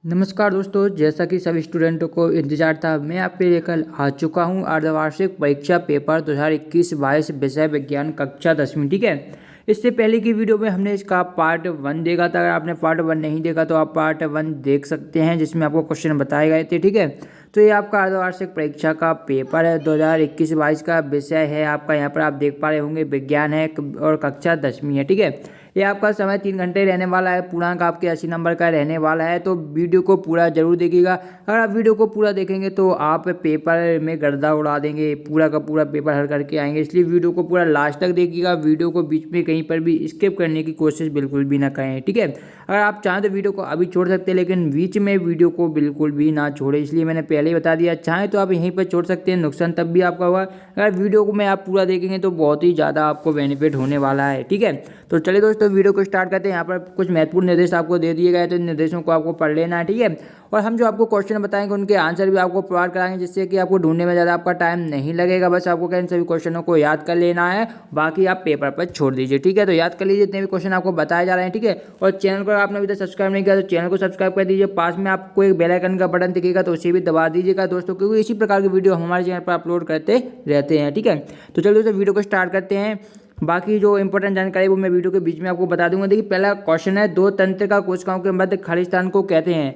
नमस्कार दोस्तों, जैसा कि सभी स्टूडेंटों को इंतजार था, मैं आपके लेकर आ चुका हूं अर्धवार्षिक परीक्षा पेपर 2021-22 विषय विज्ञान कक्षा 10वीं। ठीक है। इससे पहले की वीडियो में हमने इसका पार्ट 1 देखा था। अगर आपने पार्ट 1 नहीं देखा तो आप पार्ट 1 देख सकते हैं, जिसमें आपको क्वेश्चन बताए गए थे। ठीक है। तो ये आपका अर्धवार्षिक परीक्षा का पेपर है, 2021-22 का विषय है आपका। यहाँ पर आप देख पा रहे होंगे विज्ञान है और कक्षा 10वीं है। ठीक है। ये आपका समय 3 घंटे रहने वाला है। पूर्णांक आपके 80 नंबर का रहने वाला है, तो वीडियो को पूरा जरूर देखिएगा। अगर आप वीडियो को पूरा देखेंगे तो आप पेपर में गर्दा उड़ा देंगे, पूरा का पूरा पेपर हल करके आएंगे। इसलिए वीडियो को पूरा लास्ट तक देखिएगा। वीडियो को बीच में कहीं पर भी स्किप करने की कोशिश बिल्कुल भी ना करें। ठीक है। अगर आप चाहें तो वीडियो को अभी छोड़ सकते हैं, लेकिन बीच में वीडियो को बिल्कुल भी ना छोड़े, इसलिए मैंने पहले ही बता दिया। चाहें तो आप यहीं पर छोड़ सकते हैं, नुकसान तब भी आपका होगा। अगर वीडियो को आप पूरा देखेंगे तो बहुत ही ज़्यादा आपको बेनिफिट होने वाला है। ठीक है। तो चलिए दोस्तों, वीडियो को स्टार्ट करते हैं। यहाँ पर कुछ महत्वपूर्ण निर्देश आपको दे दिए गए, तो इन निर्देशों को आपको पढ़ लेना है। ठीक है। और हम जो आपको क्वेश्चन बताएंगे उनके आंसर भी आपको प्रोवाइड कराएंगे, जिससे कि आपको ढूंढने में ज़्यादा आपका टाइम नहीं लगेगा। बस आपको क्या इन सभी क्वेश्चनों को याद कर लेना है, बाकी आप पेपर पर छोड़ दीजिए। ठीक है। तो याद कर लीजिए जितने भी क्वेश्चन आपको बताए जा रहे हैं। ठीक है। और चैनल को आपने अभी तक सब्सक्राइब नहीं किया तो चैनल को सब्सक्राइब कर दीजिए। पास में आपको एक बेल आइकन का बटन दिखेगा, तो उसे भी दबा दीजिएगा दोस्तों, क्योंकि इसी प्रकार की वीडियो हमारे चैनल पर अपलोड करते रहते हैं। ठीक है। तो चलिए दोस्तों, वीडियो को स्टार्ट करते हैं। बाकी जो इंपॉर्टेंट जानकारी वो मैं वीडियो के बीच में आपको बता दूंगा। देखिए, पहला क्वेश्चन है, दो तंत्रिका कोशिकाओं के मध्य खालिस्तान को कहते हैं।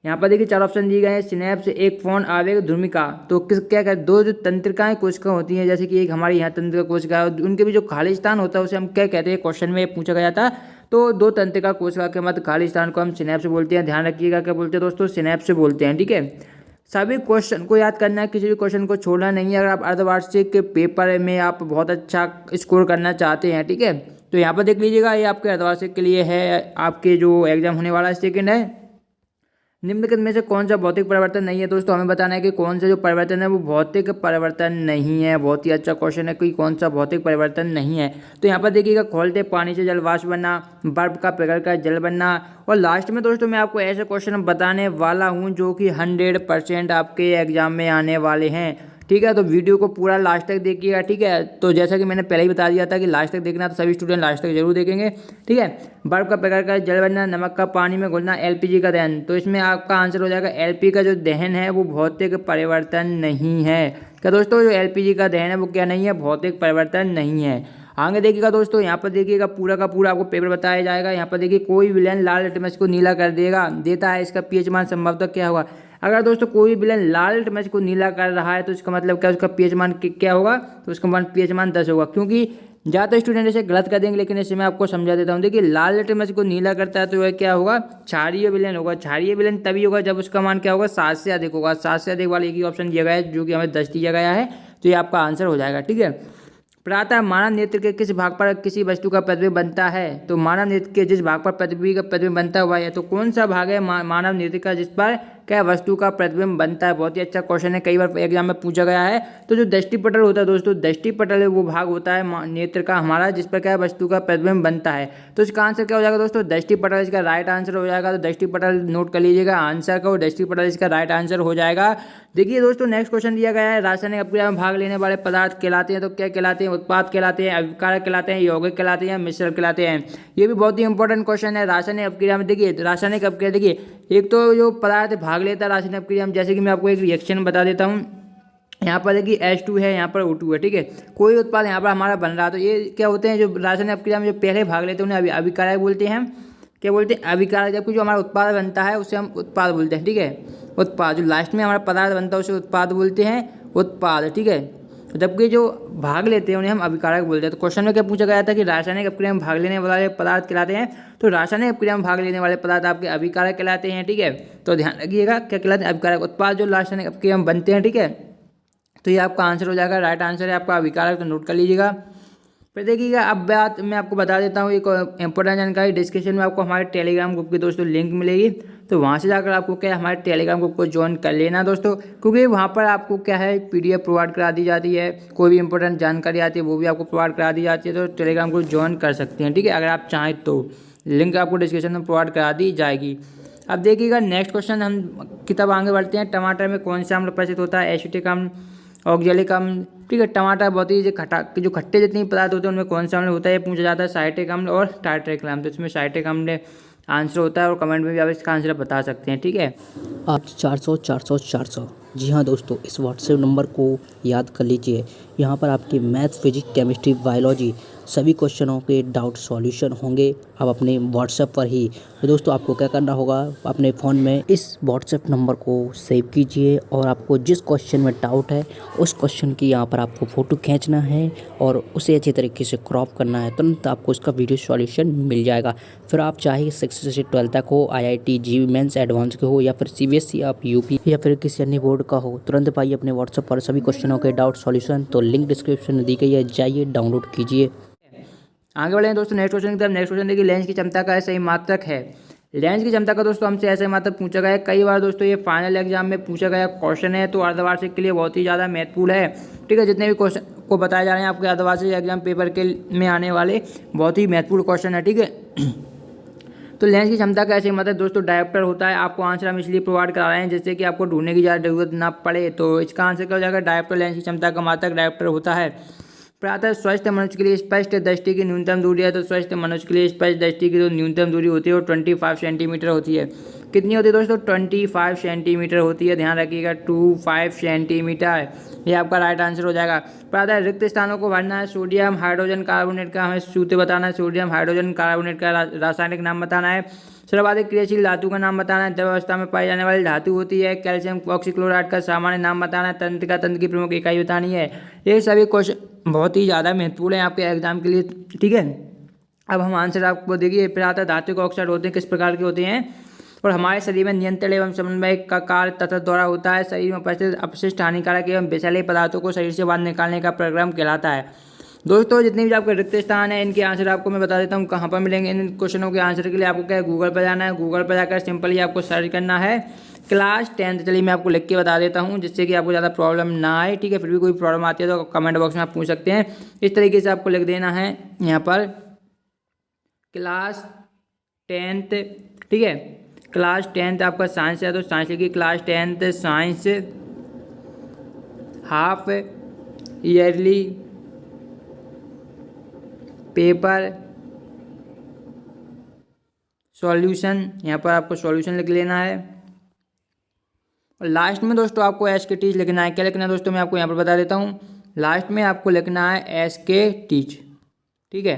यहाँ पर देखिए 4 ऑप्शन दिए गए हैं। सिनेप्स, एक फोन, आवेग, ध्रुमिका। तो किस क्या कहते हैं, दो जो तंत्रिकाएं कोशिकाएं होती हैं, जैसे कि एक हमारी यहाँ तंत्रिका कोशिका है, उनके भी जो खालिस्तान होता है उसे हम क्या कहते हैं, क्वेश्चन में पूछा गया था। तो दो तंत्रिका कोशिका के मध्य खालिस्तान को हम सिनेप्स बोलते हैं। ध्यान रखिएगा, क्या बोलते हैं दोस्तों, सिनेप्स बोलते हैं। ठीक है। सभी क्वेश्चन को याद करना है, किसी भी क्वेश्चन को छोड़ना नहीं है। अगर आप अर्धवार्षिक के पेपर में आप बहुत अच्छा स्कोर करना चाहते हैं। ठीक है। तो यहाँ पर देख लीजिएगा, ये आपके अर्धवार्षिक के लिए है, आपके जो एग्जाम होने वाला है, सेकेंड है, निम्नलिखित में से कौन सा भौतिक परिवर्तन नहीं है। दोस्तों, हमें बताना है कि कौन सा जो परिवर्तन है वो भौतिक परिवर्तन नहीं है। बहुत ही अच्छा क्वेश्चन है कि कौन सा भौतिक परिवर्तन नहीं है। तो यहाँ पर देखिएगा, खोलते पानी से जल वाष्प बनना, बर्फ का पिघलकर जल बनना, और लास्ट में दोस्तों मैं आपको ऐसे क्वेश्चन बताने वाला हूँ जो कि 100% आपके एग्जाम में आने वाले हैं। ठीक है। तो वीडियो को पूरा लास्ट तक देखिएगा। ठीक है। तो जैसा कि मैंने पहले ही बता दिया था कि लास्ट तक देखना, तो सभी स्टूडेंट लास्ट तक जरूर देखेंगे। ठीक है। बर्फ का पिघलकर जल बनना, नमक का पानी में घुलना, एलपीजी का दहन। तो इसमें आपका आंसर हो जाएगा एलपी का जो दहन है वो भौतिक परिवर्तन नहीं है। क्या दोस्तों, जो एलपीजी का दहन है वो क्या नहीं है, भौतिक परिवर्तन नहीं है। आगे देखिएगा दोस्तों, यहाँ पर देखिएगा पूरा का पूरा आपको पेपर बताया जाएगा। यहाँ पर देखिए, कोई विलेन लाल लिटमस को नीला कर देता है, इसका पीएच मान संभवतः क्या होगा। अगर दोस्तों कोई विलेन लाल लिटमस को नीला कर रहा है तो इसका मतलब क्या, उसका पीएच मान क्या होगा, तो उसका पीएच मान 10 होगा। क्योंकि ज़्यादातर स्टूडेंट इसे गलत कर देंगे, लेकिन इसे मैं आपको समझा देता हूँ। देखिए, लाल लिटमस को नीला करता है तो वह क्या होगा, क्षारीय विलेन होगा। क्षारीय विलेन तभी होगा जब उसका मान क्या होगा, 7 से अधिक होगा। 7 से अधिक वाला एक ही ऑप्शन दिया गया है, जो कि हमें 10 दिया गया है। तो ये आपका आंसर हो जाएगा। ठीक है। प्रातः मानव नेत्र के किस भाग पर किसी वस्तु का प्रतिबिंब बनता है। तो मानव नेत्र के जिस भाग पर प्रतिबिंब बनता हुआ है, तो कौन सा भाग है मानव नेत्र का जिस पर क्या वस्तु का प्रतिबिंब बनता है। बहुत ही अच्छा क्वेश्चन है, कई बार एग्जाम में पूछा गया है। तो जो दृष्टिपटल होता है दोस्तों, दृष्टिपटल वो भाग होता है नेत्र का हमारा, जिस पर क्या वस्तु का प्रतिबिंब बनता है। तो इसका आंसर क्या हो जाएगा दोस्तों, दृष्टिपटल इसका राइट आंसर हो जाएगा। तो दृष्टिपटल नोट कर लीजिएगा आंसर का, दृष्टिपटल इसका राइट आंसर हो जाएगा। देखिए दोस्तों, नेक्स्ट क्वेश्चन दिया गया है, रासायनिक अपक्रिया में भाग लेने वाले पदार्थ कहलाते हैं। तो क्या कहलाते हैं, उत्पाद कहलाते हैं, अभिकारक कहलाते हैं, यौगिक कहलाते हैं, मिश्रण कहलाते हैं। ये भी बहुत ही इंपॉर्टेंट क्वेश्चन है। रासायनिक अपक्रिया में देखिए, रासायनिक अपक्रिया देखिए, एक तो जो पदार्थ भाग लेता है रासायनिक अपक्रिया में, जैसे कि मैं आपको एक रिएक्शन बता देता हूँ। यहाँ पर देखिए H2 है, यहाँ पर O2 है। ठीक है। कोई उत्पाद यहाँ पर हमारा बन रहा है, तो ये क्या होते हैं, जो रासायनिक अपक्रिया में जो पहले भाग लेते हैं उन्हें अभिकारक बोलते हैं। क्या बोलते हैं, अभिकारक। जबकि जो हमारा उत्पाद बनता है उसे हम उत्पाद बोलते हैं। ठीक है। उत्पाद, जो लास्ट में हमारा पदार्थ बनता है उसे उत्पाद बोलते हैं, उत्पाद। ठीक है। जबकि जो भाग लेते हैं उन्हें हम अभिकारक बोलते हैं। तो क्वेश्चन में क्या पूछा गया था कि रासायनिक अपक्रिया में भाग लेने वाले पदार्थ कहलाते हैं। तो रासायनिक अपक्रिया में भाग लेने वाले पदार्थ आपके अभिकारक कहलाते हैं। ठीक है। तो ध्यान रखिएगा, क्या कहलाते हैं, अभिकारक। उत्पाद जो रासायनिक अपक्रिया में बनते हैं। ठीक है। तो ये आपका आंसर हो जाएगा, राइट आंसर है आपका अभिकारक। तो नोट कर लीजिएगा। फिर देखिएगा, अब बात मैं आपको बता देता हूँ एक इंपॉर्टेंट जानकारी। डिस्क्रिप्शन में आपको हमारे टेलीग्राम ग्रुप की दोस्तों लिंक मिलेगी, तो वहाँ से जाकर आपको क्या है, हमारे टेलीग्राम ग्रुप को ज्वाइन कर लेना दोस्तों, क्योंकि वहाँ पर आपको क्या है, PDF प्रोवाइड करा दी जाती है। कोई भी इंपॉर्टेंट जानकारी आती है वो भी आपको प्रोवाइड करा दी जाती है। तो टेलीग्राम ग्रुप ज्वाइन कर सकते हैं। ठीक है। अगर आप चाहें तो लिंक आपको डिस्क्रिप्शन में प्रोवाइड करा दी जाएगी। अब देखिएगा, नेक्स्ट क्वेश्चन हम किताब आगे बढ़ते हैं। टमाटर में कौन सा अम्ल प्रचित होता है, एसिटिक अम्ल, ऑक्जेलिक अम्ल। ठीक है। टमाटर बहुत ही जो खट्टे जितने पदार्थ होते हैं उनमें कौन सा अम्ल होता है, ये पूछा जाता है, साइट्रिक अम्ल और टार्टरिक अम्ल। तो इसमें साइट्रिक अम्ल आंसर होता है और कमेंट में भी आप इसका आंसर बता सकते हैं, ठीक है। 8 400 400 400। जी हाँ दोस्तों, इस व्हाट्सएप नंबर को याद कर लीजिए। यहाँ पर आपके मैथ्स, फिजिक्स, केमिस्ट्री, बायोलॉजी सभी क्वेश्चनों के डाउट सॉल्यूशन होंगे अब अपने व्हाट्सएप पर ही। तो दोस्तों आपको क्या करना होगा, अपने फ़ोन में इस व्हाट्सएप नंबर को सेव कीजिए और आपको जिस क्वेश्चन में डाउट है उस क्वेश्चन की यहाँ पर आपको फ़ोटो खींचना है और उसे अच्छी तरीके से क्रॉप करना है, तुरंत आपको उसका वीडियो सॉल्यूशन मिल जाएगा। फिर आप चाहे 6 से 12 तक हो, IIT JEE मेंस एडवांस के हो या फिर CBSE आप UP या फिर किसी अन्य बोर्ड का हो, तुरंत पाइए अपने व्हाट्सएप पर सभी क्वेश्चनों के डाउट सॉल्यूशन। तो लिंक डिस्क्रिप्शन में दी गई है, जाइए डाउनलोड कीजिए। आगे बढ़े दोस्तों नेक्स्ट क्वेश्चन की तरफ। नेक्स्ट क्वेश्चन देखिए, लेंस की क्षमता का सही मात्रक है। लेंस की क्षमता का दोस्तों हमसे ऐसे मात्रक पूछा गया है। कई बार दोस्तों ये फाइनल एग्जाम में पूछा गया क्वेश्चन है, तो अर्धवार्षिक के लिए बहुत ही ज़्यादा महत्वपूर्ण है, ठीक है। जितने भी क्वेश्चन को बताए जा रहे हैं आपके अर्धवार्षिक एग्जाम पेपर के में आने वाले बहुत ही महत्वपूर्ण क्वेश्चन है, ठीक है। तो लेंस की क्षमता का ऐसे मतलब दोस्तों डायोप्टर होता है। आपको आंसर हम इसलिए प्रोवाइड करा रहे हैं जिससे कि आपको ढूंढने की ज़्यादा जरूरत ना पड़े। तो इसका आंसर क्या हो जाएगा, डायोप्टर। लेंस की क्षमता का मात्रक डायोप्टर होता है। प्रातः स्वस्थ मनुष्य के लिए स्पष्ट दृष्टि की न्यूनतम दूरी है, तो स्वस्थ मनुष्य के लिए स्पष्ट दृष्टि की जो न्यूनतम दूरी होती है वो 25 सेंटीमीटर होती है। कितनी होती है दोस्तों, 25 सेंटीमीटर होती है, ध्यान रखिएगा 25 सेंटीमीटर, ये आपका राइट आंसर हो जाएगा। प्रातः रिक्त स्थानों को भरना है। सोडियम हाइड्रोजन कार्बोनेट का हमें सूत्र बताना है। सोडियम हाइड्रोजन कार्बोनेट का रासायनिक नाम बताना है। सर्वाधिक क्रियाशील धातु का नाम बताना है। द्रव अवस्था में पाई जाने वाली धातु होती है। कैल्शियम ऑक्सीक्लोराइड का सामान्य नाम बताना है। तंत्रिका तंत्र की प्रमुख इकाई बतानी है। ये सभी क्वेश्चन बहुत ही ज़्यादा महत्वपूर्ण है आपके एग्जाम के लिए, ठीक है। अब हम आंसर आपको देखिए, प्रातः धातु ऑक्साइड होते हैं, किस प्रकार के होते हैं, और हमारे शरीर में नियंत्रण एवं समन्वय का कार्य तथा द्वारा होता है। शरीर में उपस्थित अपशिष्ट हानिकारक एवं विषैले पदार्थों को शरीर से बाहर निकालने का प्रोग्राम कहलाता है। दोस्तों जितने भी आपके रिक्त स्थान है इनके आंसर आपको मैं बता देता हूँ कहाँ पर मिलेंगे। इन क्वेश्चनों के आंसर के लिए आपको क्या है, गूगल पर जाना है। गूगल पर जाकर सिंपली आपको सर्च करना है क्लास 10। चलिए मैं आपको लिख के बता देता हूँ जिससे कि आपको ज़्यादा प्रॉब्लम ना आए, ठीक है। फिर भी कोई प्रॉब्लम आती है तो कमेंट बॉक्स में आप पूछ सकते हैं। इस तरीके से आपको लिख देना है यहाँ पर क्लास 10th, ठीक है। क्लास 10th आपका साइंस है तो साइंस लिखिए, class 10th science half yearly paper solution, यहाँ पर आपको सॉल्यूशन लिख लेना है। और लास्ट में दोस्तों आपको एस के टीच लिखना है। क्या लिखना है दोस्तों, मैं आपको यहाँ पर बता देता हूँ। लास्ट में आपको लिखना है एस के टीच, ठीक है।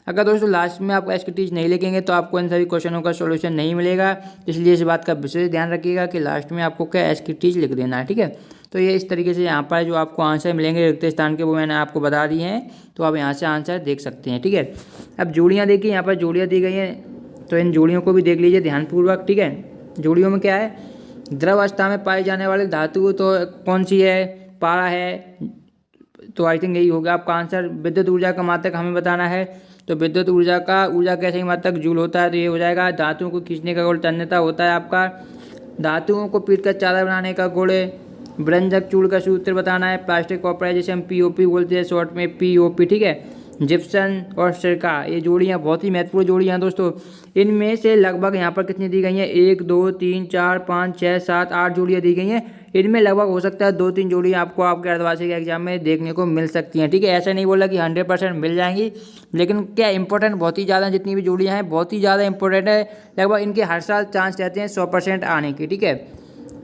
अगर दोस्तों लास्ट में आप एस के टीच नहीं लिखेंगे तो आपको इन सभी क्वेश्चनों का सॉल्यूशन नहीं मिलेगा, इसलिए इस बात का विशेष ध्यान रखिएगा कि लास्ट में आपको क्या एस के टीच लिख देना है, ठीक है। तो ये इस तरीके से यहाँ पर जो आपको आंसर मिलेंगे रिक्त स्थान के वो मैंने आपको बता दिए हैं, तो आप यहाँ से आंसर देख सकते हैं, ठीक है। अब जोड़ियाँ देखिए, यहाँ पर जोड़ियाँ दी गई हैं तो इन जोड़ियों को भी देख लीजिए ध्यानपूर्वक, ठीक है। जोड़ियों में क्या है, द्रव अवस्था में पाई जाने वाली धातु तो कौन सी है, पारा है, तो आई थिंक यही होगा आपका आंसर। विद्युत ऊर्जा का मात्रक हमें बताना है, तो विद्युत ऊर्जा का सही मात्रक जूल होता है, तो ये हो जाएगा। धातुओं को खींचने का गुण तन्यता होता है आपका। धातुओं को पीटकर चादर बनाने का गुण ब्रंजक चूड़ का सूत्र बताना है। प्लास्टिक कॉपर जिसे हम POP बोलते हैं शॉर्ट में, POP, ठीक है। जिप्सन और सिरका, ये जोड़ियाँ बहुत ही महत्वपूर्ण जोड़ियाँ हैं दोस्तों। इनमें से लगभग यहाँ पर कितनी दी गई हैं, 1 2 3 4 5 6 7 8 जोड़ियाँ दी गई हैं। इनमें लगभग हो सकता है 2-3 जोड़ियाँ आपको आपके अर्धवार्षिक एग्जाम में देखने को मिल सकती हैं, ठीक है। ऐसा नहीं बोला कि 100% मिल जाएंगी, लेकिन क्या इंपॉर्टेंट बहुत ही ज़्यादा, जितनी भी जोड़ियाँ हैं बहुत ही ज़्यादा इंपॉर्टेंट है। लगभग इनके हर साल चांस रहते हैं 100% आने की, ठीक है।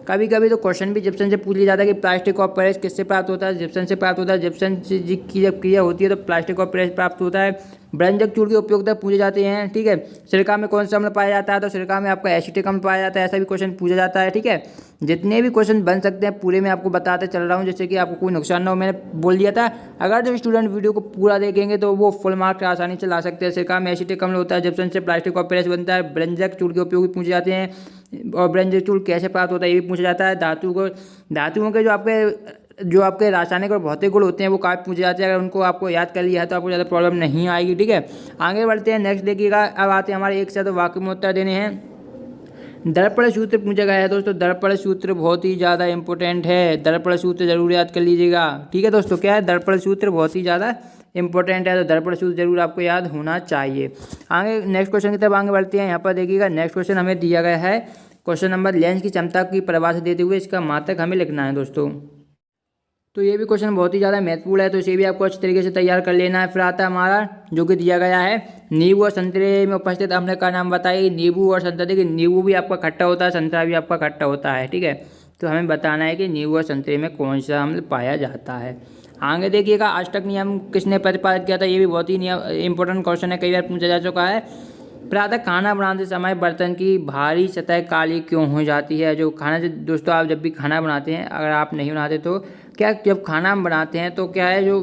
कभी कभी तो क्वेश्चन भी जिप्सन से पूछ लिया जाता है कि प्लास्टिक ऑफ पेरिस किससे प्राप्त होता है, जिप्सन से प्राप्त होता है। जिप्सन की जब क्रिया होती है तो प्लास्टिक ऑफ पेरिस प्राप्त होता है। ब्रंजक चूड़ की उपयोगिता पूछे जाते हैं, ठीक है। सिरका में कौन सा अम्ल पाया जाता है, तो सिरका में आपका एसिटिक अम्ल पाया जाता है, ऐसा भी क्वेश्चन पूछा जाता है, ठीक है। जितने भी क्वेश्चन बन सकते हैं पूरे मैं आपको बताते चल रहा हूँ जिससे कि आपको कोई नुकसान ना हो। मैंने बोल दिया था अगर जो स्टूडेंट वीडियो को पूरा देखेंगे तो वो फुल मार्क्स आसानी से ला सकते हैं। सिरका में एसिटिक अम्ल होता है, जिप्सन से प्लास्टिक ऑफ पेरिस बनता है। ब्रंजक चूड़ के उपयोग पूछे जाते हैं, और ब्रंजक चूड़ कैसे प्राप्त होता है ये भी पूछा जाता है। धातुओं के जो आपके रासायनिक और भौतिक गुण होते हैं वो काफ़ी पूछे जाते हैं। अगर उनको आपको याद कर लिया है तो आपको ज़्यादा प्रॉब्लम नहीं आएगी, ठीक है। आगे बढ़ते हैं, नेक्स्ट देखिएगा। अब आते हैं हमारे एक से तो वाक्य में उत्तर देने हैं। दर्पण सूत्र पूछा गया है दोस्तों। दर्पण सूत्र बहुत ही ज़्यादा इंपॉर्टेंट है, दर्पण सूत्र जरूर याद कर लीजिएगा, ठीक है दोस्तों। क्या है, दर्पण सूत्र बहुत ही ज़्यादा इंपॉर्टेंट है, तो दर्पण सूत्र जरूर आपको याद होना चाहिए। आगे नेक्स्ट क्वेश्चन की तरफ आगे बढ़ते हैं। यहाँ पर देखिएगा नेक्स्ट क्वेश्चन हमें दिया गया है, क्वेश्चन नंबर लेंस की क्षमता की परिभाषा देते हुए इसका मात्रक हमें लिखना है दोस्तों। तो ये भी क्वेश्चन बहुत ही ज़्यादा महत्वपूर्ण है, तो इसे भी आपको अच्छी तरीके से तैयार कर लेना है। फिर आता है हमारा जो कि दिया गया है, नींबू और संतरे में उपस्थित अम्ल का नाम बताइए। नींबू और संतरा, देखिए नींबू भी आपका खट्टा होता है, संतरा भी आपका खट्टा होता है, ठीक है। तो हमें बताना है कि नींबू और संतरे में कौन सा अम्ल पाया जाता है। आगे देखिएगा, अष्टक नियम किसने प्रतिपादित किया था, ये भी बहुत ही इंपॉर्टेंट क्वेश्चन है, कई बार पूछा जा चुका है। प्रातः खाना बनाते समय बर्तन की भारी सतह काली क्यों हो जाती है। जो खाना, दोस्तों आप जब भी खाना बनाते हैं, अगर आप नहीं बनाते तो क्या, जब खाना हम बनाते हैं तो क्या है, जो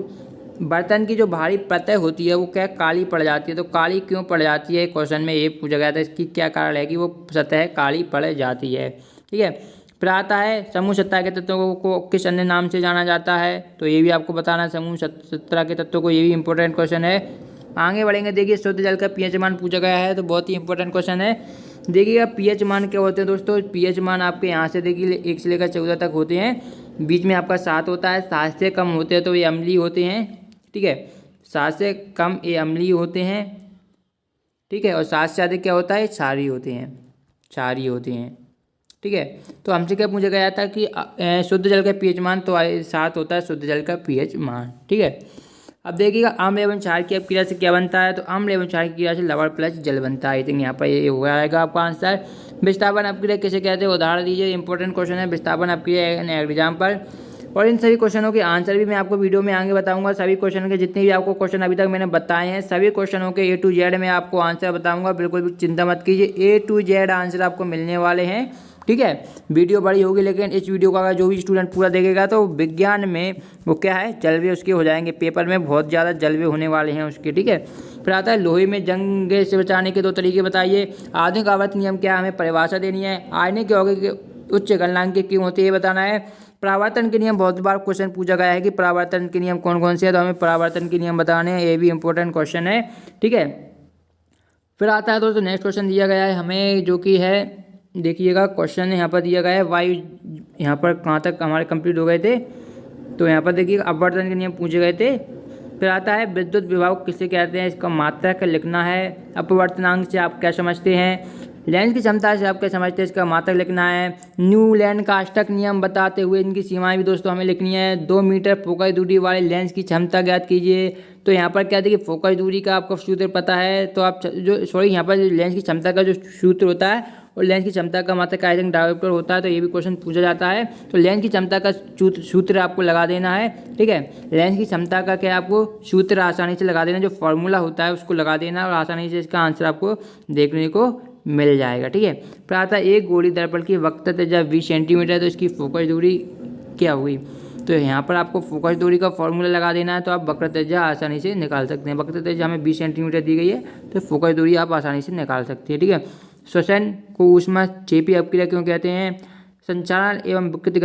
बर्तन की जो भारी सतह होती है वो क्या काली पड़ जाती है। तो काली क्यों पड़ जाती है, क्वेश्चन में ये पूछा गया था, इसकी क्या कारण है कि वो सतह काली पड़ जाती है, ठीक है। फिर आता है समूह 17 के तत्वों को किस अन्य नाम से जाना जाता है, तो ये भी आपको बताना है, समूह 17 के तत्वों को, ये भी इंपॉर्टेंट क्वेश्चन है। आगे बढ़ेंगे, देखिए शुद्ध जल का पीएच मान पूछा गया है, तो बहुत ही इंपॉर्टेंट क्वेश्चन है। देखिएगा पीएच मान क्या होते हैं दोस्तों, पीएच मान आपके यहाँ से देखिए 1 से लेकर 14 तक होते हैं, बीच में आपका 7 होता है, 7 से कम होते हैं तो ये अम्लीय होते हैं, ठीक है। 7 से कम ये अम्लीय होते हैं, ठीक है, और 7 से अधिक क्या होता है, क्षारीय होते हैं, क्षारीय होते हैं, ठीक है। तो हमसे क्या पूछा गया था कि शुद्ध जल का पीएच मान, तो 7 होता है शुद्ध जल का पीएच मान, ठीक है। अब देखिएगा अम्ल एवं क्षार की क्रिया से क्या बनता है, तो अम्ल एवं क्षार की क्रिया से लवण प्लस जल बनता है। यहाँ पर ये हो जाएगा आपका आंसर। विस्थापन अपक्रिया किसे कहते हैं, उदाहरण दीजिए, इंपॉर्टेंट क्वेश्चन है विस्थापन अपक्रिया एग्जाम्पल। और इन सभी क्वेश्चनों के आंसर भी मैं आपको वीडियो में आगे बताऊंगा। सभी क्वेश्चन के जितने भी आपको क्वेश्चन अभी तक मैंने बताए हैं, सभी क्वेश्चनों के A to Z में आपको आंसर बताऊंगा, बिल्कुल भी चिंता मत कीजिए, A to Z आंसर आपको मिलने वाले हैं, ठीक है। वीडियो बड़ी होगी, लेकिन इस वीडियो का अगर जो भी स्टूडेंट पूरा देखेगा तो विज्ञान में वो क्या है, जलवे उसके हो जाएंगे, पेपर में बहुत ज़्यादा जलवे होने वाले हैं उसके, ठीक है। फिर आता है लोहे में जंग से बचाने के 2 तरीके बताइए। आधुनिक आवर्त नियम क्या, हमें परिभाषा देनी है। आयने के यौगिक के उच्च गलनांक क्यों होते हैं, ये बताना है। परावर्तन के नियम, बहुत बार क्वेश्चन पूछा गया है कि परावर्तन के नियम कौन कौन से हैं, तो हमें परावर्तन के नियम बताने हैं, ये भी इंपॉर्टेंट क्वेश्चन है, ठीक है। फिर आता है दोस्तों नेक्स्ट क्वेश्चन दिया गया है हमें, जो कि है, देखिएगा क्वेश्चन यहाँ पर दिया गया है, वायु यहाँ पर कहाँ तक हमारे कंप्लीट हो गए थे, तो यहाँ पर देखिए अपवर्तन के नियम पूछे गए थे। फिर आता है विद्युत विभव किसे कहते हैं, इसका मात्रक लिखना है। अपवर्तनांक से आप क्या समझते हैं, लेंस की क्षमता से आप क्या समझते हैं, इसका मात्रक लिखना है। न्यूलैंड का अष्टक नियम बताते हुए इनकी सीमाएं भी दोस्तों हमें लिखनी है। 2 मीटर फोकस दूरी वाले लेंस की क्षमता ज्ञात कीजिए। तो यहाँ पर क्या देखिए, फोकस दूरी का आपको सूत्र पता है, तो आप यहाँ पर लेंस की क्षमता का जो सूत्र होता है और लेंस की क्षमता का मात्रक आई थिंक डायोप्टर होता है, तो ये भी क्वेश्चन पूछा जाता है। तो लेंस की क्षमता का सूत्र आपको लगा देना है, ठीक है। लेंस की क्षमता का क्या आपको सूत्र आसानी से लगा देना, जो फॉर्मूला होता है उसको लगा देना, और आसानी से इसका आंसर आपको देखने को मिल जाएगा, ठीक है। प्रातः एक गोली दर्पण की वक्रता जब 20 सेंटीमीटर, तो इसकी फोकस दूरी क्या हुई, तो यहाँ पर आपको फोकस दूरी का फॉर्मूला लगा देना है, तो आप वक्रता आसानी से निकाल सकते हैं। वक्रता हमें 20 सेंटीमीटर दी गई है, तो फोकस दूरी आप आसानी से निकाल सकते हैं, ठीक है। श्वसन को ऊष्माक्षेपी अपक्रिया क्यों कहते हैं। संचालन एवं विकृति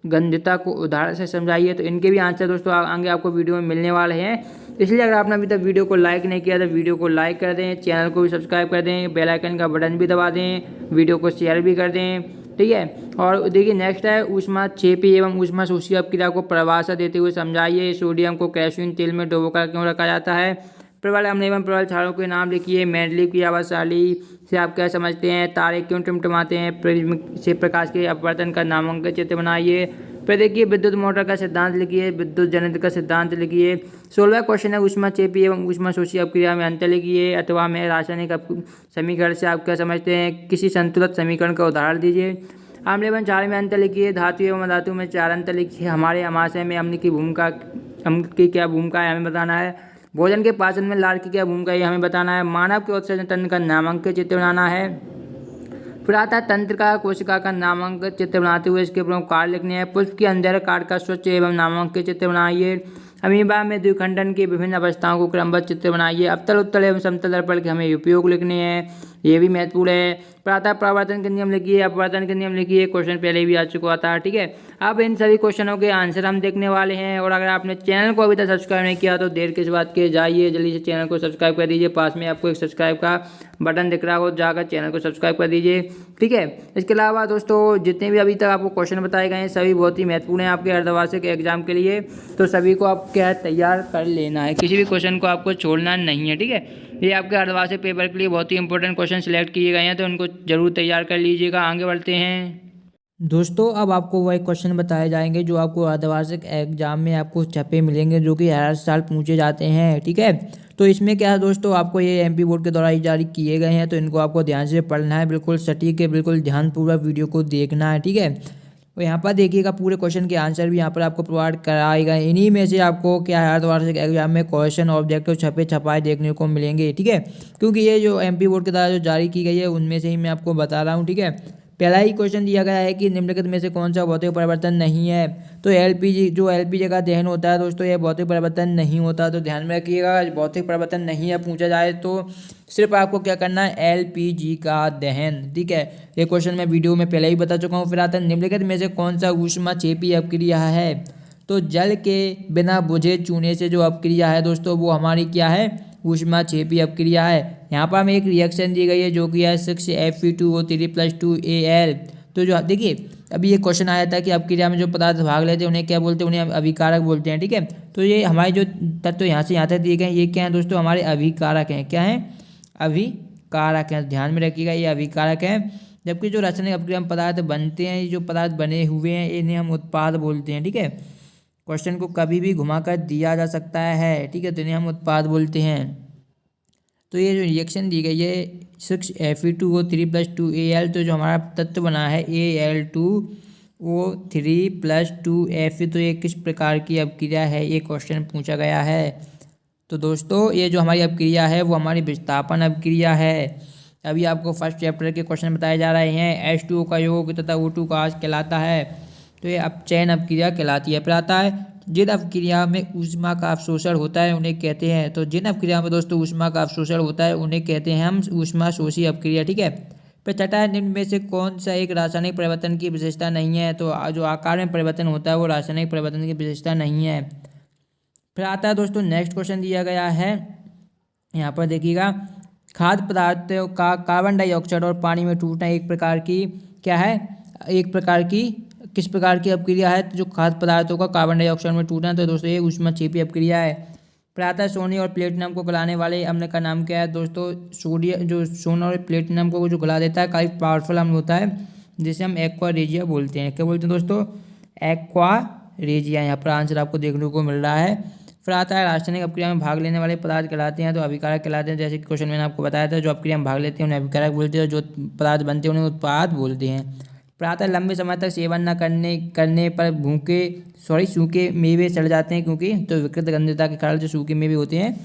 गंधिता को उदाहरण से समझाइए। तो इनके भी आंसर दोस्तों आगे आपको वीडियो में मिलने वाले हैं, इसलिए अगर आपने अभी तक वीडियो को लाइक नहीं किया तो वीडियो को लाइक कर दें, चैनल को भी सब्सक्राइब कर दें, बेल आइकन का बटन भी दबा दें, वीडियो को शेयर भी कर दें, ठीक है। और देखिए नेक्स्ट है ऊष्माक्षेपी एवं ऊष्माशोषी अपक्रिया को परिभाषा देते हुए समझाइए। सोडियम को केरोसिन तेल में डुबोकर क्यों रखा जाता है। प्रबल अम्ल एवं प्रबल क्षारों के नाम लिखिए। मेंडलीव की आवर्तशाली से आप क्या समझते हैं। तारे क्यों टिमटिमाते हैं। प्रिज्म से प्रकाश के अपवर्तन का नामांकित चित्र बनाइए। फिर देखिए विद्युत मोटर का सिद्धांत लिखिए। विद्युत जनित्र का सिद्धांत लिखिए। 16वां क्वेश्चन है ऊष्माक्षेपी एवं ऊष्माशोषी अपक्रिया में अंतर लिखिए अथवा में रासायनिक समीकरण से आप क्या समझते हैं। किसी संतुलित समीकरण का उदाहरण दीजिए। अम्ल एवं क्षार में अंतर लिखिए। धातु एवं अधातु में 4 अंतर लिखिए। हमारे आमाशय में अम्ल की क्या भूमिका है हमें बताना है। भोजन के पाचन में लार की क्या भूमिका है हमें बताना है। मानव के उत्सर्जन तंत्र का नामांकित चित्र बनाना है। फिर आता है तंत्र का कोशिका का नामांकित चित्र बनाते हुए इसके प्रमुख कार्य लिखने हैं। पुष्प के अंदर कार्ड का स्वच्छ एवं नामांकित चित्र बनाइए। अमीबा में द्विखंडन की विभिन्न अवस्थाओं को क्रमबद्ध चित्र बनाइए। अवतल उत्तल एवं समतल दर्पण के हमें उपयोग लिखने हैं, ये भी महत्वपूर्ण है। प्रातः प्रवर्तन के नियम लिखिए। अपवर्तन के नियम लिखिए। क्वेश्चन पहले भी आ चुका था, ठीक है। अब इन सभी क्वेश्चनों के आंसर हम देखने वाले हैं। और अगर आपने चैनल को अभी तक सब्सक्राइब नहीं किया तो देर किस बात के, जाइए जल्दी से चैनल को सब्सक्राइब कर दीजिए। पास में आपको एक सब्सक्राइब का बटन दिख रहा हो, जाकर चैनल को सब्सक्राइब कर दीजिए, ठीक है। इसके अलावा दोस्तों जितने भी अभी तक आपको क्वेश्चन बताए गए हैं सभी बहुत ही महत्वपूर्ण हैं आपके अर्धवार्षिक एग्जाम के लिए, तो सभी को आप क्या तैयार कर लेना है। किसी भी क्वेश्चन को आपको छोड़ना नहीं है, ठीक है। ये आपके अर्धवार्षिक पेपर के लिए बहुत ही इंपॉर्टेंट क्वेश्चन सिलेक्ट किए गए हैं, तो उनको जरूर तैयार कर लीजिएगा। आगे बढ़ते हैं। दोस्तों अब आपको वही क्वेश्चन बताए जाएंगे जो आपको अर्धवार्षिक एग्जाम में आपको छपे मिलेंगे, जो कि हर साल पूछे जाते हैं। ठीक है, तो इसमें क्या है दोस्तों, आपको ये एमपी बोर्ड के द्वारा ही जारी किए गए हैं, तो इनको आपको ध्यान से पढ़ना है, बिल्कुल सटीक है, बिल्कुल ध्यानपूर्वक वीडियो को देखना है। ठीक है, और यहाँ पर देखिएगा पूरे क्वेश्चन के आंसर भी यहाँ पर आपको प्रोवाइड कराए गए। इन्हीं में से आपको क्या है अर्धवार्षिक एग्जाम में क्वेश्चन ऑब्जेक्टिव छपे छपाए देखने को मिलेंगे। ठीक है, क्योंकि ये जो एमपी बोर्ड के द्वारा जो जारी की गई है उनमें से ही मैं आपको बता रहा हूँ। ठीक है, पहला ही क्वेश्चन दिया गया है कि निम्नलिखित में से कौन सा भौतिक परिवर्तन नहीं है। तो एलपीजी का दहन होता है दोस्तों, यह भौतिक परिवर्तन नहीं होता, तो ध्यान में रखिएगा। भौतिक परिवर्तन नहीं है पूछा जाए तो सिर्फ आपको क्या करना है, एलपीजी का दहन। ठीक है, ये क्वेश्चन मैं वीडियो में पहले ही बता चुका हूँ। फिर आता है निम्नलिखित में से कौन सा ऊष्माक्षेपी अपक्रिया है। तो जल के बिना बुझे चूने से जो अपक्रिया है दोस्तों वो हमारी क्या है, ऊष्माक्षेपी अपक्रिया है। यहाँ पर हमें एक रिएक्शन दी गई है जो कि है 6Fe2O3+2Al। तो जो देखिए अभी ये क्वेश्चन आया था कि अपक्रिया में जो पदार्थ भाग लेते हैं उन्हें क्या बोलते हैं, उन्हें अभिकारक बोलते हैं। ठीक है, तो ये हमारे जो तत्व यहाँ से यहाँ तक दिए गए हैं ये क्या है दोस्तों, हमारे अभिकारक हैं। क्या हैं, अभिकारक हैं, ध्यान में रखिएगा ये अभिकारक हैं। जबकि जो रासायनिक अपक्रिया में पदार्थ बनते हैं, ये जो पदार्थ बने हुए हैं इन्हें हम उत्पाद बोलते हैं। ठीक है, क्वेश्चन को कभी भी घुमाकर दिया जा सकता है। ठीक है, तो इन्हें हम उत्पाद बोलते हैं। तो ये जो रिएक्शन दी गई है 6Fe2O3+2Al, तो जो हमारा तत्व बना है Al2O3+2Fe, तो ये किस प्रकार की अपक्रिया है, ये क्वेश्चन पूछा गया है। तो दोस्तों ये जो हमारी अपक्रिया है वो हमारी विस्थापन अपक्रिया है। अभी आपको फर्स्ट चैप्टर के क्वेश्चन बताए जा रहे हैं। H2O का योग तथा O2 का आस कहलाता है, तो ये अपचयन अपक्रिया कहलाती है। फिर आता है जिन अपक्रिया में ऊष्मा का अवशोषण होता है उन्हें कहते हैं, तो जिन अपक्रिया में दोस्तों ऊष्मा का अवशोषण होता है उन्हें कहते हैं हम ऊष्मा शोषी अपक्रिया। ठीक है, फिर छठा है निम्न में से कौन सा एक रासायनिक परिवर्तन की विशेषता नहीं है। तो जो आकार में परिवर्तन होता है वो रासायनिक परिवर्तन की विशेषता नहीं है। फिर आता है दोस्तों नेक्स्ट क्वेश्चन दिया गया है, यहाँ पर देखिएगा खाद्य पदार्थों का कार्बन डाइऑक्साइड और पानी में टूटना एक प्रकार की क्या है, एक प्रकार की किस प्रकार की अपक्रिया है। तो जो खाद्य पदार्थों का कार्बन डाइऑक्साइड में टूटना, तो दोस्तों ये ऊष्माक्षेपी अपक्रिया है। फिर आता है सोने और प्लेटिनम को गलाने वाले अम्ल का नाम क्या है। दोस्तों सोडियम, जो सोना और प्लेटिनम को जो गला देता है काफ़ी पावरफुल अम्ल होता है जिसे हम एक्वा रेजिया बोलते हैं। क्या बोलते हैं दोस्तों, एक्वा रेजिया। यहाँ पर आंसर आपको देखने को मिल रहा है। फिर आता है रासायनिक अपक्रिया में भाग लेने वाले पदार्थ कहलाते हैं, तो अभिकारक कहलाते हैं। जैसे कि क्वेश्चन मैंने आपको बताया था, जो अपक्रिया में भाग लेते हैं उन्हें अभिकारक बोलते हैं, जो पदार्थ बनते हैं उन्हें उत्पाद बोलते हैं। प्रातः लंबे समय तक सेवन न करने पर सूखे मेवे सड़ जाते हैं, क्योंकि तो विकृत गंधता के कारण जो सूखे मेवे होते हैं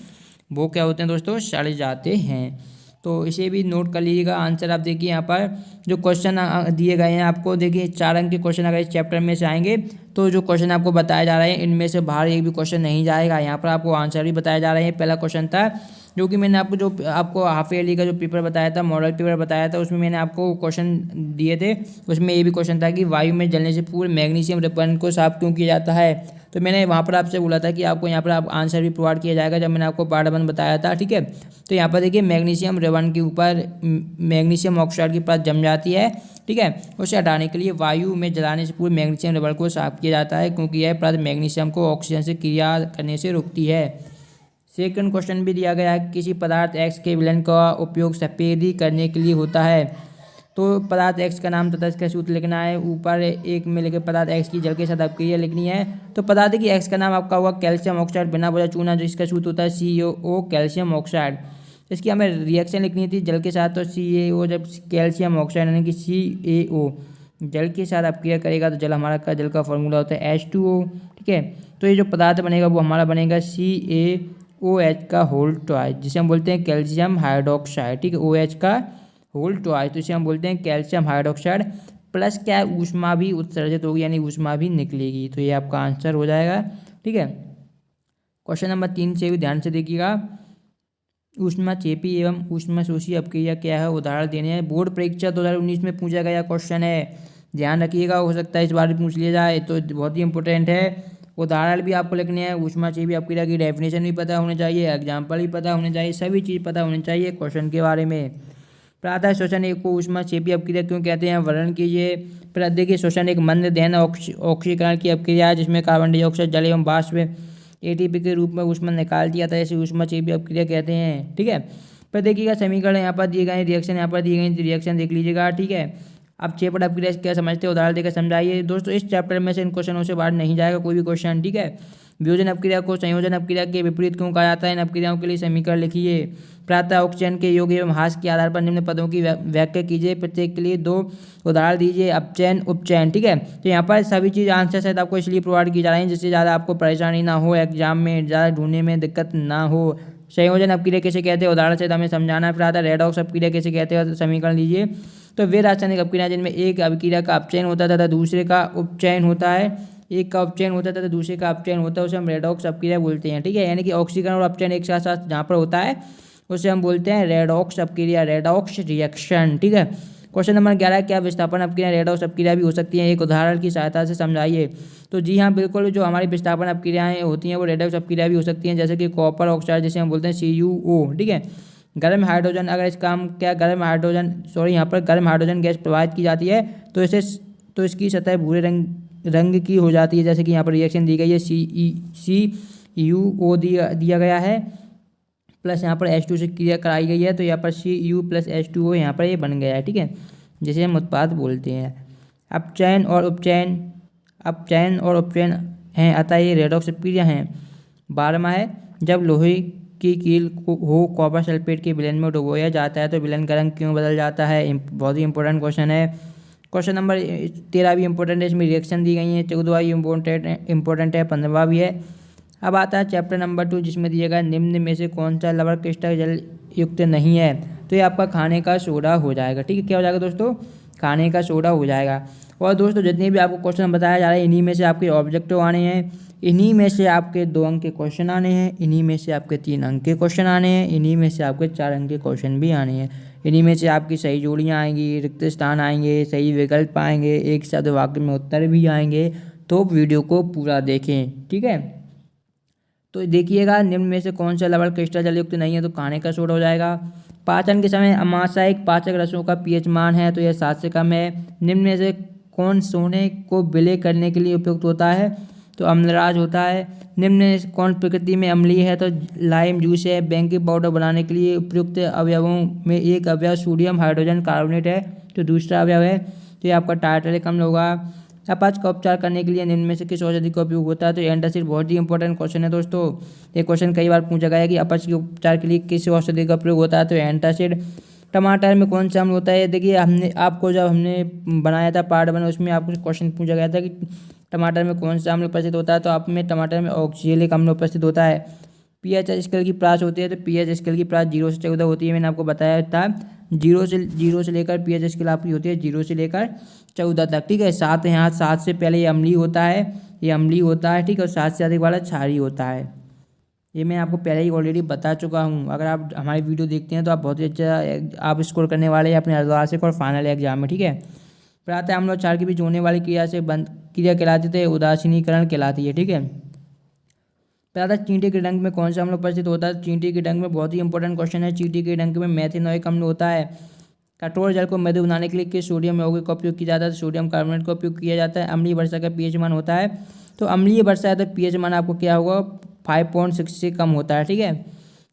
वो क्या होते हैं दोस्तों, सड़ जाते हैं। तो इसे भी नोट कर लीजिएगा। आंसर आप देखिए यहाँ पर जो क्वेश्चन दिए गए हैं आपको, देखिए 4 अंक के क्वेश्चन अगर इस चैप्टर में से आएंगे तो जो क्वेश्चन आपको बताए जा रहे हैं इनमें से बाहर एक भी क्वेश्चन नहीं जाएगा। यहाँ पर आपको आंसर भी बताए जा रहे हैं। पहला क्वेश्चन था जो कि मैंने आपको हाफ ईयरली का जो पेपर बताया था, मॉडल पेपर बताया था, उसमें मैंने आपको क्वेश्चन दिए थे। उसमें ये भी क्वेश्चन था कि वायु में जलने से पूर्व मैग्नीशियम रिपन को साफ क्यों किया जाता है। तो मैंने वहाँ पर आपसे बोला था कि आपको यहाँ पर आप आंसर भी प्रोवाइड किया जाएगा, जब मैंने आपको पार्ट 1 बताया था। ठीक है, तो यहाँ पर देखिए मैग्नीशियम रिबन के ऊपर मैग्नीशियम ऑक्साइड की परत जम जाती है। ठीक है, उसे हटाने के लिए वायु में जलाने से पूर्व मैग्नीशियम रिबन को साफ किया जाता है, क्योंकि यह परत मैग्नीशियम को ऑक्सीजन से क्रिया करने से रोकती है। सेकंड क्वेश्चन भी दिया गया है, किसी पदार्थ एक्स के विलयन का उपयोग सफेदी करने के लिए होता है। तो पदार्थ एक्स का नाम तथा इसका सूत्र लिखना है। ऊपर एक में लिखे पदार्थ एक्स की जल के साथ अपक्रिया लिखनी है। तो पदार्थ की एक्स का नाम आपका होगा कैल्शियम ऑक्साइड बिना बुझा चूना, जो इसका सूत्र होता है CaO कैल्शियम ऑक्साइड। इसकी हमें रिएक्शन लिखनी थी जल के साथ, तो CaO जब कैल्शियम ऑक्साइड यानी कि CaO जल के साथ अपक्रिया करेगा तो जल का फॉर्मूला होता है H2O। ठीक है, तो ये जो पदार्थ बनेगा वो हमारा बनेगा CaOH का होल ट्वाइस, जिसे हम बोलते हैं कैल्शियम हाइड्रोक्साइड। ठीक है, OH का होल ट्वाइस, तो इसे हम बोलते हैं कैल्शियम हाइड्रोक्साइड। प्लस क्या है, ऊष्मा भी उत्सर्जित होगी, यानी ऊष्मा भी निकलेगी। तो ये आपका आंसर हो जाएगा। ठीक है, क्वेश्चन नंबर 3 से भी ध्यान से देखिएगा। ऊष्माक्षेपी एवं ऊष्माशोषी अपक्रिया क्या है, उदाहरण देने हैं। बोर्ड परीक्षा 2019 में पूछा गया क्वेश्चन है, ध्यान रखिएगा, हो सकता है इस बार भी पूछ लिया जाए, तो बहुत ही इंपॉर्टेंट है। उदाहरण भी आपको लिखने हैं। ऊष्माक्षेपी अपक्रिया की डेफिनेशन भी पता होनी चाहिए, एग्जाम्पल भी पता होने चाहिए, सभी चीज़ पता होनी चाहिए क्वेश्चन के बारे में। प्रातः श्वसन को ऊष्माक्षेपी अपक्रिया क्यों कहते हैं, वर्णन कीजिए। फिर देखिए श्वसन एक मंद दहन ऑक्सीकरण की अपक्रिया है, जिसमें कार्बन डाइऑक्साइड जल एवं वाष्प ATP के रूप में ऊष्मा निकाल दिया था, ऐसे ऊष्माक्षेपी अपक्रिया कहते हैं। ठीक है, फिर देखिएगा समीकरण यहाँ पर दिए गए, रिएक्शन यहाँ पर दिए गए, रिएक्शन देख लीजिएगा। ठीक है, आप चैप्टर अपक्रिया क्या समझते हो, उदाहरण देकर समझाइए। दोस्तों इस चैप्टर में से इन क्वेश्चनों से बाहर नहीं जाएगा कोई भी क्वेश्चन, ठीक है। वियोजन अपक्रिया को संयोजन अपक्रिया के विपरीत क्यों कहा जाता है, इन अपक्रियाओं के लिए समीकरण लिखिए। प्रातः ऑक्सीजन के योग एवं ह्रास के आधार पर निम्न पदों की व्याख्या कीजिए, प्रत्येक के लिए 2 उदाहरण दीजिए। अपचयन उपचयन, ठीक है। तो यहाँ पर सभी चीज़ आंसर शायद आपको इसलिए प्रोवाइड की जा रही है जिससे ज़्यादा आपको परेशानी ना हो, एग्जाम में ज़्यादा ढूंढने में दिक्कत ना हो। संयोजन अपक्रिया कैसे कहते हैं, उदाहरण से हमें समझाना है। प्रातः रेडॉक्स अपक्रिया कैसे कहते हैं, तो समीकरण लीजिए। तो वे रासायनिक अपक्रिया जिनमें एक अपक्रिया का अपचयन होता है तथा दूसरे का उपचयन होता है, एक का उपचयन होता है तथा दूसरे का अपचयन होता है, उसे हम रेडॉक्स अपक्रिया बोलते हैं, ठीक है। यानी कि ऑक्सीकरण और अपचयन एक साथ साथ जहाँ पर होता है उसे हम बोलते हैं रेडॉक्स अपक्रिया, रेडॉक्स रिएक्शन, ठीक है। क्वेश्चन नंबर 11, क्या विस्थापन अपक्रिया रेडॉक्स अपक्रिया भी हो सकती है, एक उदाहरण की सहायता से समझाइए। तो जी हाँ बिल्कुल, जो हमारी विस्थापन अपक्रियाएँ होती हैं वो रेडॉक्स अपक्रिया भी हो सकती हैं, जैसे कि कॉपर ऑक्साइड जिसे हम बोलते हैं CuO, ठीक है। गर्म हाइड्रोजन, अगर इस काम क्या गर्म हाइड्रोजन गैस प्रवाहित की जाती है तो इसकी सतह भूरे रंग की हो जाती है, जैसे कि यहाँ पर रिएक्शन दी गई है, CuO दिया गया है प्लस यहाँ पर H2 से क्रिया कराई गई है, तो यहाँ पर Cu + H2O यहाँ पर ये बन गया है, ठीक है, जिसे हम उत्पाद बोलते हैं। अपचयन और उपचयन हैं, अतः ये रेडॉक्स अपक्रिया हैं। 12वां है, जब लोहे की कील को कॉपर सल्फेट के विलयन में डुबोया जाता है तो विलयन का रंग क्यों बदल जाता है, बहुत ही इंपॉर्टेंट क्वेश्चन है। क्वेश्चन नंबर 13 भी इंपॉर्टेंट है, इसमें रिएक्शन दी गई है। 14वां इंपॉर्टेंट है, 15वां भी है। अब आता है चैप्टर नंबर 2 जिसमें दिया गया निम्न में से कौन सा लवण क्रिस्टल जल युक्त नहीं है, तो ये आपका खाने का सोडा हो जाएगा, ठीक है। क्या हो जाएगा दोस्तों, खाने का सोडा हो जाएगा। और दोस्तों जितने भी आपको क्वेश्चन बताया जा रहा है इन्हीं में से आपके ऑब्जेक्टिव आने हैं, इन्हीं में से आपके 2 अंक के क्वेश्चन आने हैं, इन्हीं में से आपके 3 अंक के क्वेश्चन आने हैं, इन्हीं में से आपके 4 अंक के क्वेश्चन भी आने हैं, इन्हीं में से आपकी सही जोड़ियाँ आएंगी, रिक्त स्थान आएंगे, सही विकल्प आएंगे, एक शब्द वाक्य में उत्तर भी आएंगे। तो वीडियो को पूरा देखें, ठीक है। तो देखिएगा निम्न में से कौन सा लवण क्रिस्टल जलयुक्त नहीं है, तो खाने का सोडा हो जाएगा। पाचन के समय अमाशयिक पाचक रसों का pH मान है, तो यह 7 से कम है। निम्न में से कौन सोने को विलय करने के लिए उपयुक्त होता है, तो अम्लराज होता है। निम्न में कौन प्रकृति में अम्लीय है, तो लाइम जूस है। बेकिंग पाउडर बनाने के लिए उपयुक्त अवयवों में एक अवयव सोडियम हाइड्रोजन कार्बोनेट है, तो दूसरा अवयव है तो ये आपका टार्टरिक अम्ल होगा। अपच का उपचार करने के लिए निम्न में से किस औषधि का उपयोग होता है, तो एंटासिड, बहुत ही इंपॉर्टेंट क्वेश्चन है दोस्तों। ये क्वेश्चन कई बार पूछा गया है कि अपच के उपचार के लिए किस औषधि का प्रयोग होता है, तो एंटासिड। टमाटर में कौन सा अम्ल होता है, देखिए जब हमने बनाया था पार्ट 1 उसमें आपको क्वेश्चन पूछा गया था कि टमाटर में कौन सा अम्ल उपस्थित होता है, तो आप में टमाटर में ऑक्जेलिक अम्ल उपस्थित होता है। pH स्केल की प्रास होती है, तो pH स्केल की प्रास 0 से 14 होती है, मैंने आपको बताया था। 0 से लेकर pH स्केल आपकी होती है 0 से लेकर 14 तक, ठीक है। 7 यहाँ 7 से पहले ये अम्लीय होता है, ठीक है, और 7 से अधिक वाला क्षारीय होता है। ये मैं आपको पहले ही ऑलरेडी बता चुका हूँ। अगर आप हमारी वीडियो देखते हैं तो आप बहुत ही अच्छा आप स्कोर करने वाले हैं अपने अर्धवार्षिक और फाइनल एग्जाम में, ठीक है। प्रातः अम्ल और क्षार के बीच होने वाली क्रिया कहलाती है, उदासीनीकरण कहलाती है, ठीक है। प्रातः चींटी के डंक में कौन सा अम्ल उपस्थित होता है, चींटी के डंक में, बहुत ही इंपॉर्टेंट क्वेश्चन है। चींटी के डंक में मेथिनोइक अम्ल होता है। कठोर जल को मृदु बनाने के लिए किस सोडियम यौगिक का उपयोग किया जाता है, सोडियम कार्बोनेट का उपयोग किया जाता है। अम्लीय वर्षा का pH मान होता है, तो अम्लीय वर्षा है तो pH मान आपको क्या होगा 5.6 से कम होता है, ठीक है।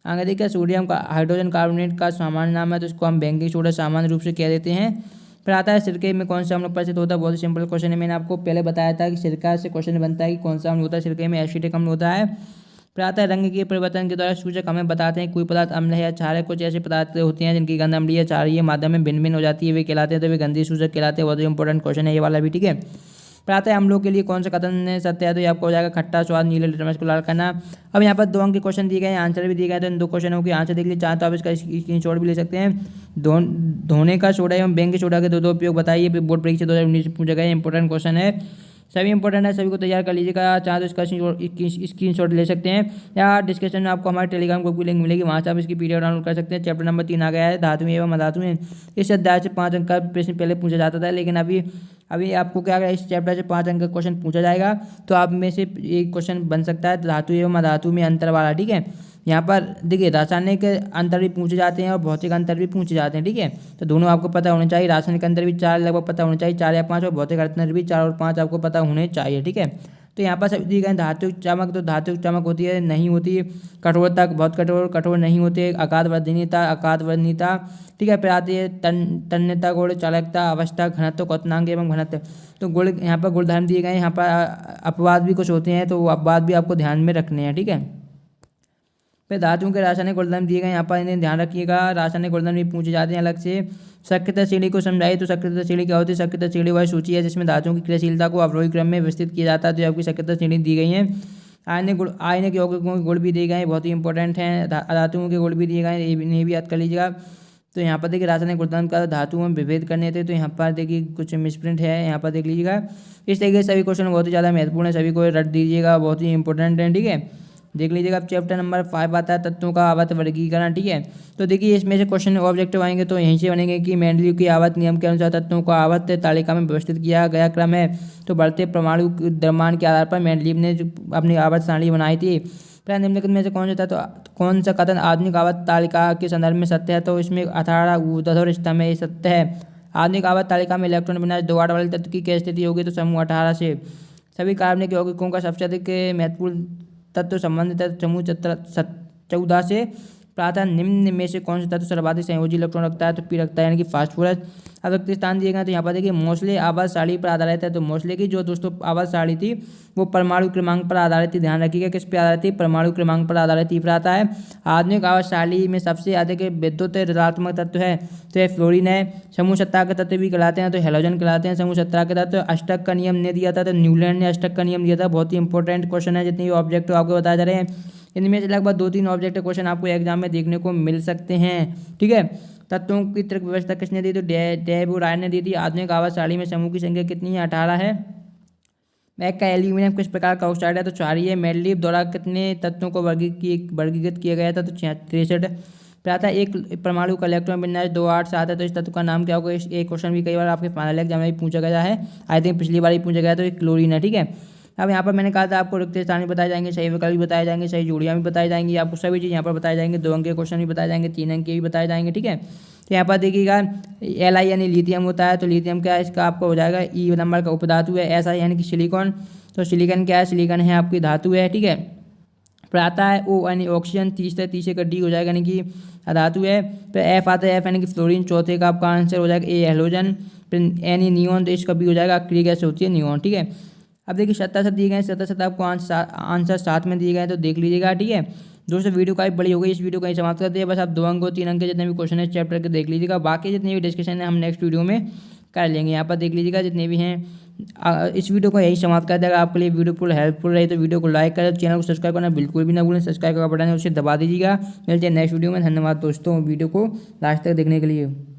आगे देखिए सोडियम का हाइड्रोजन कार्बोनेट का सामान्य नाम है, तो इसको हम बेकिंग सोडा सामान्य रूप से कह देते हैं। फिर आता है सिरके में कौन सा अम्ल उपस्थित होता है, बहुत ही सिंपल क्वेश्चन है, मैंने आपको पहले बताया था कि सिरका से क्वेश्चन बनता है कि कौन सा अम्ल होता है, सिरके में एसिटिक अम्ल होता है। फिर आता है रंग के परिवर्तन के द्वारा सूचक हमें बताते हैं कोई पदार्थ अम्ल है या क्षार है। कुछ ऐसे पदार्थ होते हैं जिनकी गंध अम्लीय या क्षारीय माध्यम में भिन्न भिन्न हो जाती है, वे कहलाते हैं, तो वे गंधीय सूचक कहलाते हैं। बहुत ही इंपॉर्टेंट क्वेश्चन है ये वाला भी, ठीक है। फिर आता है अम्लों के लिए कौन सा कथन सत्य है, तो ये आपको हो जाएगा खट्टा स्वाद, नीले लिटमस को लाल करना। अब यहाँ पर 2 अंक के क्वेश्चन दिए गए हैं, आंसर भी दिए गए हैं, तो इन 2 क्वेश्चनों के आंसर देख लीजिए। चाहे तो आप इसका स्क्रीनशॉट भी ले सकते हैं। धोने का सोडा एवं बेकिंग सोडा के 2 उपयोग बताइए, बोर्ड परीक्षा 2019 में पूछा गया, इंपॉर्टेंट क्वेश्चन है, सभी इंपॉर्टेंट है, सभी को तैयार कर लीजिएगा। चाहे तो इसका स्क्रीनशॉट ले सकते हैं या डिस्क्रिप्शन में आपको हमारे टेलीग्राम ग्रुप की लिंक मिलेगी, वहाँ से आप इसकी पीडीएफ डाउनलोड कर सकते हैं। चैप्टर नंबर 3 आ गया है, धातुएं एवं अधातुएं। इस अध्याय से 5 अंक का प्रश्न पहले पूछा जाता था, लेकिन अभी आपको क्या इस चैप्टर से 5 अंक का क्वेश्चन पूछा जाएगा, तो आप में से एक क्वेश्चन बन सकता है धातु एवं अधातु में अंतर वाला, ठीक है। यहाँ पर देखिए रासायनिक अंतर भी पूछे जाते हैं और भौतिक अंतर भी पूछे जाते हैं, ठीक है। तो दोनों आपको पता होने चाहिए, रासायनिक अंतर भी 4 लगभग पता होने चाहिए, 4 या 5, और भौतिक अंतर भी 4 और 5 आपको पता होने चाहिए, ठीक है। तो यहाँ पर सभी दिए गए धातुक चमक, तो धातुक चमक होती है नहीं होती है, कठोरता बहुत कठोर, कठोर नहीं होते, आकारवर्धनीयता, आकारवर्धनीयता, ठीक है। फिर आती है तन्यता, गुण, चालकता, अवस्था, घनत्व, क्वथनांक एवं घनत्व। तो गुण यहाँ पर गुणधर्म दिए गए हैं, यहाँ पर अपवाद भी कुछ होते हैं, तो अपवाद भी आपको ध्यान में रखने हैं, ठीक है। फिर धातुओं के रासायनिक गुणधर्म दिए गए, यहाँ पर इन्हें ध्यान रखिएगा, रासायनिक गुणधर्म भी पूछे जाते हैं अलग से। सक्रियता श्रेणी को समझाइए, तो सक्रियता श्रेणी क्या होती है? सक्रियता श्रेणी वह सूची है जिसमें धातुओं की क्रियाशीलता को अवरोही क्रम में विस्तृत किया जाता है, तो आपकी सक्रियता श्रेणी दी गई है। आयनिक यौगिकों के गुण भी दिए गए हैं, बहुत ही इंपॉर्टेंट हैं। धातुओं के गुण भी दिए गए हैं, इन्हें भी याद कर लीजिएगा। तो यहाँ पर देखिए रासायनिक गुणधर्म का धातुओं में विभेद करने थे, तो यहाँ पर देखिए कुछ मिसप्रिंट है, यहाँ पर देख लीजिएगा। इस तरीके से सभी क्वेश्चन बहुत ही ज़्यादा महत्वपूर्ण है, सभी को रट दीजिएगा, बहुत ही इंपॉर्टेंट है, ठीक है। देख लीजिएगा। अब चैप्टर नंबर 5 आता है तत्वों का आवर्त वर्गीकरण, ठीक है। तो देखिए इसमें से क्वेश्चन ऑब्जेक्टिव आएंगे, तो यहीं से बनेंगे कि मेंडलीव की आवर्त नियम के अनुसार तत्वों का आवर्त तालिका में व्यवस्थित किया गया क्रम है। तो बढ़ते परमाणु द्रव्यमान के आधार पर मेंडलीव ने अपनी आवर्त सारणी बनाई थी। फिर निम्नलिखित में से कौन सा कौन सा कथन आधुनिक आवर्त तालिका के संदर्भ में सत्य है? तो इसमें 18 ऊर्ध्वाधर स्तंभ में सत्य है। आधुनिक आवर्त तालिका में इलेक्ट्रॉन विन्यास 2 वाले तत्व की क्या स्थिति होगी? तो समूह 18 से। सभी कार्बनिक यौगिकों का सबसे अधिक महत्वपूर्ण तत्व संबंधित समूह 14 से प्रातः निम्न में से कौन सा तत्व सर्वाधिक संयोजी इलेक्ट्रॉन रखता है? तो पी रखता है, यानी कि फास्फोरस। अब रिक्त स्थान दिए गए, तो यहाँ पर देखिए मोस्ले आवर्त सारणी पर आधारित है। तो मोस्ले की जो दोस्तों आवर्त सारणी थी वो परमाणु क्रमांक पर आधारित थी, ध्यान रखिएगा किस पर आधारित थी? परमाणु क्रमांक पर आधारित थी। फिर आता है आधुनिक आवर्त सारणी में सबसे अधिक विद्युत ऋणात्मक तत्व है, तो यह फ्लोरीन है। समूह 17 के तत्व भी कहलाते हैं, तो हेलोजन कहलाते हैं समूह 17 के तत्व। अष्टक का नियम ने दिया था, तो न्यूलैंड ने अष्टक का नियम दिया था। बहुत ही इंपॉर्टेंट क्वेश्चन है, जितने भी ऑब्जेक्टिव आपको बताए जा रहे हैं इनमें से लगभग 2-3 ऑब्जेक्टिव क्वेश्चन आपको एग्जाम में देखने को मिल सकते हैं, ठीक है। तत्वों की तर्क व्यवस्था किसने दी? तो डेव राय ने दी थी। आधुनिक आवर्त सारणी में समूह की संख्या कितनी है? 18 है। मैक का एल्यूमिनियम किस प्रकार का ऑक्साइड है? तो क्षारीय है। मेंडलीव द्वारा कितने तत्वों को वर्गीकृत किया गया था? तो 63। फिर आता है एक परमाणु का इलेक्ट्रॉन विन्यास 2, 8, 7 है, तो इस तत्व का नाम क्या होगा? एक क्वेश्चन भी कई बार आपके फाइनल एग्जाम में पूछा गया है, आई थिंक पिछली बार ही पूछा गया, तो एक क्लोरीन है, ठीक है। अब यहाँ पर मैंने कहा था आपको रिक्त स्थान भी बताए जाएंगे, सही विकल्प भी बताए जाएंगे, सही जोड़ियाँ भी बताई जाएंगी, आपको सभी चीज़ यहाँ पर बताए जाएंगे। 2 अंक के क्वेश्चन भी बताए जाएंगे, 3 अंक के भी बताए जाएंगे, ठीक है। तो यहाँ पर देखिएगा Li यानी लिथियम होता है, तो लिथियम क्या है? इसका आपको हो जाएगा E नंबर का उपधातु है। Si यानी कि सिलिकॉन, तो सिलिकॉन क्या है? सिलिकॉन है आपकी धातु है, ठीक है। फिर आता है O यानी ऑक्सीजन, 30 का D हो जाएगा, यानी कि धातु है। फिर F आता है, F यानी कि फ्लोरीन, चौथे का आपका आंसर हो जाएगा A हेलोजन। फिर N नियॉन, तो इसका भी हो जाएगा अक्रिय गैस होती है नियॉन, ठीक है। अब देखिए 17 दिए गए, 17 आपको आंसर 7 में दिए गए, तो देख लीजिएगा, ठीक है। दोस्तों वीडियो काफ़ी बड़ी हो गई, इस वीडियो को ही समाप्त करते हैं। बस आप 2 अंक 3 अंक के जितने भी क्वेश्चन है चैप्टर के देख लीजिएगा, बाकी जितने भी डिस्कशन है हम नेक्स्ट वीडियो में कर लेंगे। यहाँ पर देख लीजिएगा जितने भी हैं। इस वीडियो को यही समाप्त कर देगा। आपके लिए वीडियो फुल हेल्पफुल रही तो वीडियो को लाइक करें, चैनल को सब्सक्राइब करना बिल्कुल भी ना भूलें, सब्सक्राइब का बटन है उसे दबा दीजिएगा। मिलते हैं नेक्स्ट वीडियो में। धन्यवाद दोस्तों वीडियो को लास्ट तक देखने के लिए।